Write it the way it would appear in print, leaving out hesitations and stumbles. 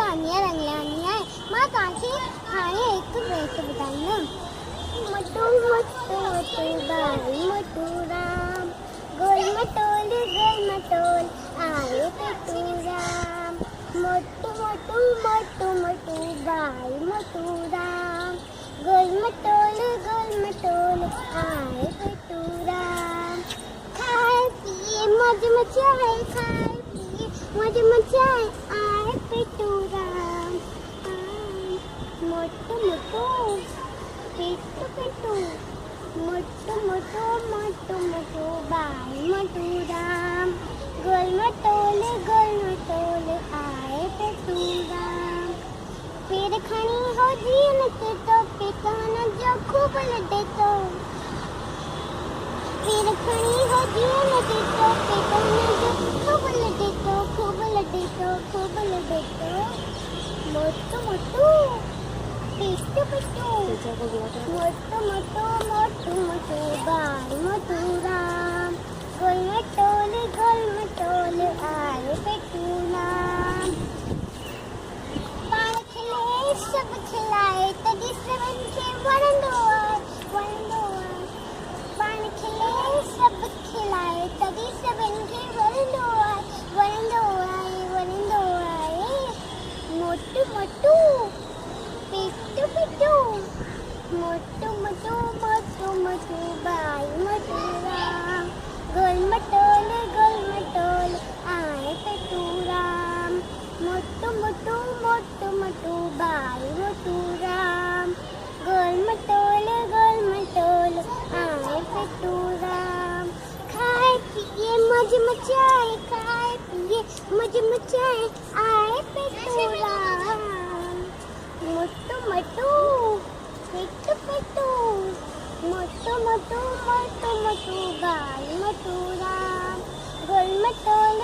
आनिया रंगलानिया माँ काठी खाए एक बैठ बताना मटू मटू मटू बाई मटू राम गोल मटोल आए पेटू राम मोटू मोटू मोटू मोटू बाई मटू राम गोल मटोल आए पेटू राम खाए पिए मौज मचाए खाए पिए मौज मचाए आए पेटू राम मोटू मोटू पेटू पेटू मोटू मोटू मोटू मोटू बाई मोटू राम गोल मटोल आए पेटू राम फिर खणी हो जीन के तो पिकाना जो खूब लड़े तो फिर खणी हो जीन के तो पिकाना जो खूब लड़े तो मोटू मोटू पेटू पेटू मोटू मोटू बाई मोटू राम गोल मटोल आए पेटू राम पान खिले सब खिलाए तभी सेवन के वरंदो आए पान खिले सब खिलाए तभी सेवन के वरंदो आए मोटू मोटू पेटू पेटू मोटू मोटू बाई मोटू राम गोल मटोल आए पेटू राम मोटू मोटू बाई मोटू राम गोल मटोल आए पेटू राम खाए पिए मौज मचाए आए पेटू राम मोटू मोटू पेटू पेटू मोटू मोटू बाई मोटू राम गोल मटोल